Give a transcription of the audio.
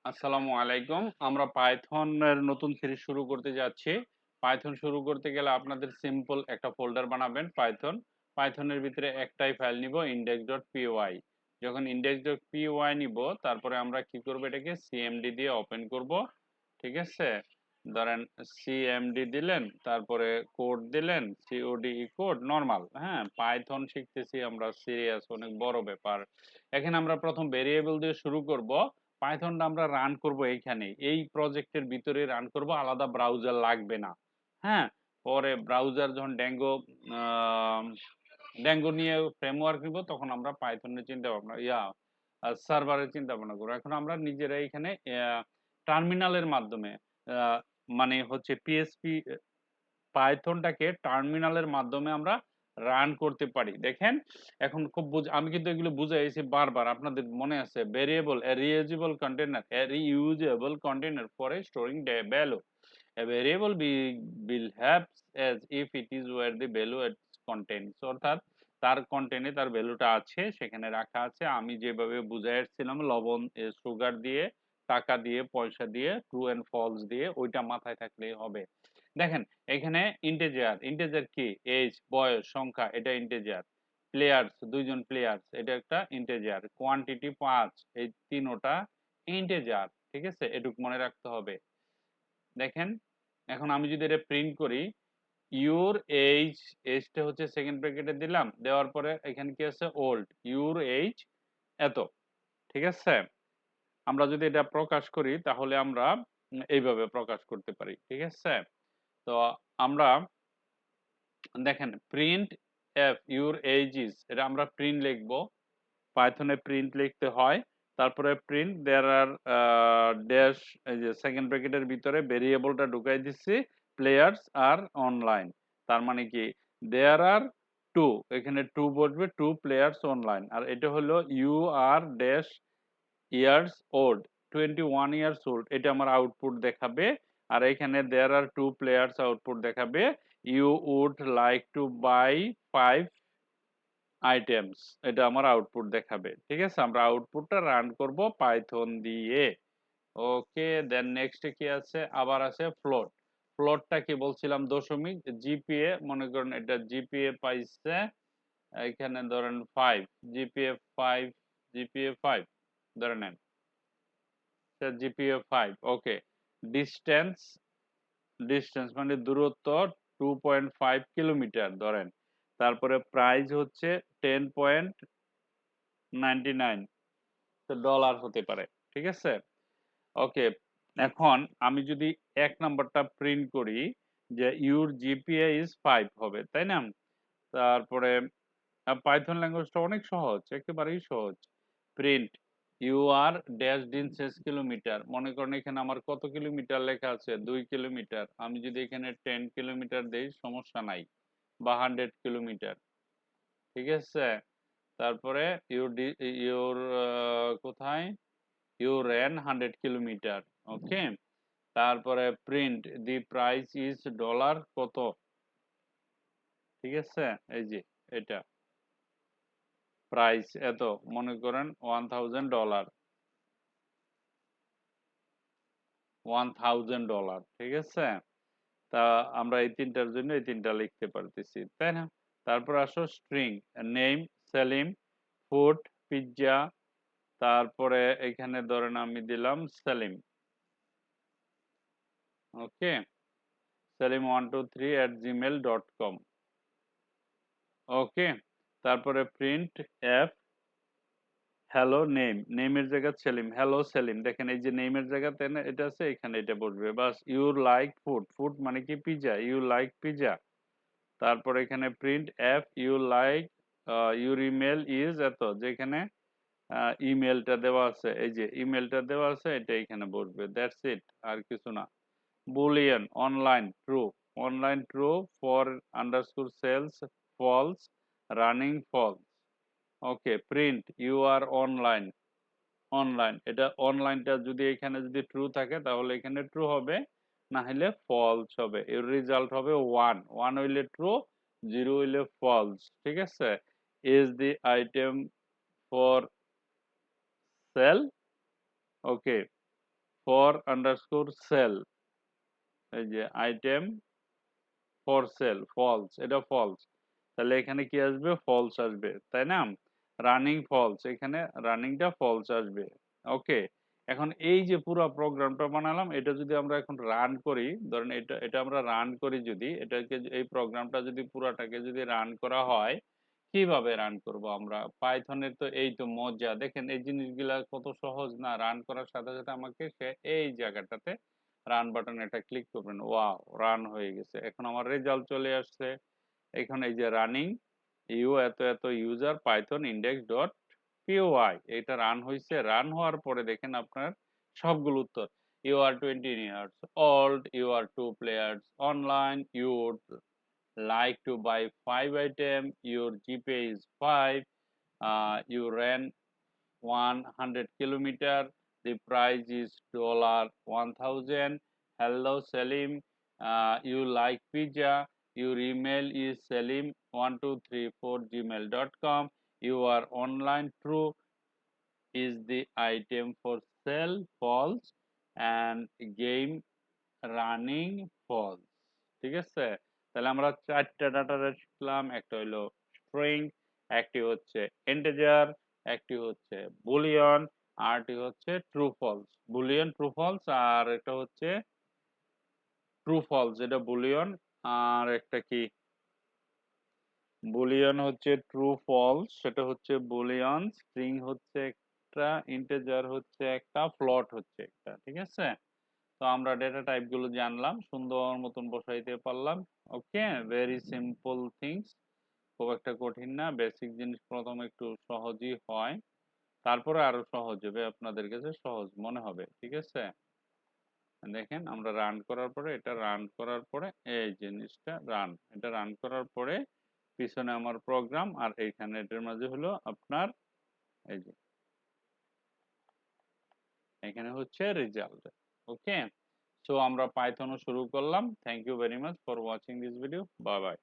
আসসালামু আলাইকুম। আমরা পাইথনের নতুন সিরিজ শুরু করতে যাচ্ছি। পাইথন শুরু করতে গেলে আপনাদের সিম্পল একটা ফোল্ডার বানাবেন পাইথনের ভিতরে একটাই ফাইল নিব index.py। যখন index.py নিব তারপরে আমরা কি করব, এটাকে cmd দিয়ে ওপেন করব। ঠিক আছে, ধরেন cmd দিলেন, তারপরে কোড দিলেন code কোড নরমাল। হ্যাঁ, পাইথন শিখতেছি আমরা, সিরিয়াস, অনেক বড় ব্যাপার। এখানে আমরা প্রথম ভেরিয়েবল দিয়ে শুরু করব। পাইথনটা আমরা রান করব এইখানে, এই প্রজেক্টের ভিতরে রান করব, আলাদা ব্রাউজার লাগবে না। হ্যাঁ, পরে ব্রাউজার যখন ড্যাঙ্গো নিয়ে ফ্রেমওয়ার্ক নিব, তখন আমরা পাইথনের চিন্তা ভাবনা সার্ভারের চিন্তা ভাবনা করবো। এখন আমরা নিজেরা এখানে টার্মিনালের মাধ্যমে মানে হচ্ছে পিএসপি পাইথনটাকে টার্মিনালের মাধ্যমে আমরা রান করতে পারি। দেখেন, এখন খুব আমি কিন্তু এগুলো বুঝাইছি বারবার, আপনাদের মনে আছে? Variable A reusable container for a storing value. A variable will have as if it is where the value it contains, অর্থাৎ তার কন্টেনে তার ভ্যালুটা আছে, সেখানে রাখা আছে। আমি যেভাবে বুঝাইছিলাম লবণ সুগার দিয়ে, টাকা দিয়ে, পয়সা দিয়ে, ট্রু এন্ড ফলস দিয়ে, ওইটা মাথায় থাকলেই হবে। দেখেন, এখানে ইন্টেজার কি? এজ, বয়স, সংখ্যা, এটা ইন্টেজার। প্লেয়ার্স, দুইজন প্লেয়ার্স, এটা একটা ইন্টেজার। কোয়ান্টিটি 5, এই তিনোটা ইন্টেজার। ঠিক আছে, এটুকু মনে রাখতে হবে। দেখেন, এখন আমি যদি এটা প্রিন্ট করি, ইউর এইজ, এজটা হচ্ছে সেকেন্ড ব্র্যাকেটে দিলাম, দেওয়ার পরে এখানে কি আছে? ওল্ড। ইউর এইজ এত। ঠিক আছে, আমরা যদি এটা প্রকাশ করি তাহলে আমরা এইভাবে প্রকাশ করতে পারি। ঠিক আছে, তো আমরা দেখেন, print F your age is, এটা আমরা প্রিন্ট লিখবো। পাইথনে প্রিন্ট লিখতে হয়। তারপরে প্রিন্ট দেয়ার আর ড্যাশ, এই যে সেকেন্ড ব্র্যাকেটের ভিতরে ভেরিয়েবলটা ঢুকাই দিচ্ছি, প্লেয়ার্স আর অনলাইন। তার মানে কি, দেয়ার আর টু, এখানে টু বসবে, টু প্লেয়ার্স অনলাইন। আর এটা হলো you are dash years old, 21 years old, এটা আমার আউটপুট দেখাবে। আর এখানে there are two players output দেখাবে, you would like to buy 5 items, এটা আমার আউটপুট দেখাবে। ঠিক আছে, আমরা আউটপুটটা রান করব পাইথন দিয়ে। ওকে, দেন নেক্সট কি আছে? আবার আছে ফ্লোট। ফ্লোটটা কি বলছিলাম? দশমিক। জিপিএ, মনে করেন এটা জিপিএ পাইছে এখানে ধরেন 5, জিপিএ 5, জিপিএ 5 ধরে নেন, জিপিএ 5। ওকে, ডিস্টেন্স, ডিস্টেন্স মানে দূরত্ব 2.5 কিলোমিটার ধরেন। তারপরে প্রাইস হচ্ছে 10.99 ডলার হতে পারে। ঠিক আছে, ওকে। এখন আমি যদি এক নাম্বারটা প্রিন্ট করি, যে ইউর জিপিএ ইজ 5 হবে, তাই না? তারপরে পাইথন ল্যাঙ্গুয়েজটা অনেক সহজ, একেবারেই সহজ। প্রিন্ট ইউ আর ড্যাশ দিন শেষ কিলোমিটার, মনে করেন এখানে আমার কত কিলোমিটার লেখা আছে? 2 কিলোমিটার। আমি যদি এখানে 10 কিলোমিটার দেই, সমস্যা নাই, বা 100 কিলোমিটার। ঠিক আছে, তারপরে ইউর কোথায়? You ran 100 kilometre. ওকে, তারপরে print the price is dollar কত। ঠিক আছে, এই যে এটা প্রাইস এত, মনে করেন $1000, $1000। ঠিক আছে, তা আমরা এই তিনটার জন্য এই তিনটা লিখতে পারতেছি, তাই না? তারপর আসো string, name Salim, food pizza, তারপরে এখানে ধরেন আমি দিলাম সেলিম। ওকে, selim123@gmail.com। ওকে, তারপরে প্রিন্ট এফ হ্যালো নেম, নেমের জায়গা সেলিম, হ্যালো সেলিম। দেখেন, এই যে নেমের জায়গাতে এটা আছে, এখানে এটা বসবে, বাস। ইউ লাইক ফুড, ফুড মানে কি? Pizza, you like pizza. তারপর এখানে print F you like your email is এত, যেখানে ইমেলটা দেওয়া আছে, এই যে ইমেলটা দেওয়া আছে, এটা এখানে বসবে। দ্যাটস ইট, আর কিছু না। Boolean online true, online true, for underscore sales false, running false. Okay, print you are online, online, এটা অনলাইনটা যদি এখানে যদি ট্রু থাকে তাহলে এখানে ট্রু হবে, না হলে ফলস হবে। এর রেজাল্ট হবে 1, 1 হইলে ট্রু, 0 হইলে ফলস। ঠিক আছে, is the item for sale. Okay, for underscore sale, এই যে আইটেম ফর সেল ফলস, এটা ফলস, তাহলে এখানে কি আসবে, ফলস আসবে, তাই না? রানিং ফলস, এখানে রানিংটা ফলস আসবে। ওকে, এখন এই যে পুরো প্রোগ্রামটা বানালাম, এটা যদি আমরা এখন রান করি, ধরেন এটা এটা আমরা রান করি, যদি এটাকে, এই প্রোগ্রামটা যদি পুরাটাকে যদি রান করা হয়, কিভাবে রান করব আমরা? পাইথনের তো এই তো মজা, দেখেন এই জিনিসগুলা কত সহজ না, রান করার সাথে সাথে আমাকে সে এই জায়গাটাতে রান বাটন এটা ক্লিক করবেন, ওয়াও রান হয়ে গেছে, এখন আমার রেজাল্ট চলে আসছে। এখানে এই যে রানিং ইউ এত এত user Python index dot PY, এটা রান হয়েছে। রান হওয়ার পরে দেখেন আপনার সবগুলো উত্তর, you are 20 years old, you are 2 players online, you like to buy 5 items, your GPA is 5, you ran 100 kilometer, the price is $1000. Hello Salim, you like pizza, your email is salim1234@gmail.com, you are online, true, is the item for sale, false, and game running false. ঠিক আছে, তাহলে আমরা চারটা data শিখলাম, একটা হলো string, একটি হচ্ছে ইন্টিজার, একটি হচ্ছে বুলিয়ন, আরটি হচ্ছে true false, boolean true false, আর একটা হচ্ছে ট্রু ফলস যেটা বুলিয়ন, আর একটা কি বুলিয়ন হচ্ছে ট্রু ফলস, সেটা হচ্ছে বুলিয়ন, স্ট্রিং হচ্ছে একটা, ইন্টিজার হচ্ছে একটা, ফ্লোট হচ্ছে একটা। ঠিক আছে, তো আমরা ডেটা টাইপ গুলো জানলাম, সুন্দর মতন বসাইতে পারলাম। ওকে, ভেরি সিম্পল থিংস, খুব একটা কঠিন না, বেসিক জিনিস প্রথমে একটু সহজই হয়, তারপরে আরো সহজ হবে, আপনাদের কাছে সহজ মনে হবে। ঠিক আছে, দেখেন আমরা রান করার পরে, এটা রান করার পরে এই জিনিসটা রান, এটা রান করার পরে পিছনে আমার প্রোগ্রাম, আর এইখানে এটার মাঝে হলো আপনার এই যে এখানে হচ্ছে রেজাল্ট। ওকে, সো আমরা পাইথনও শুরু করলাম। Thank you very much for watching this video, bye by.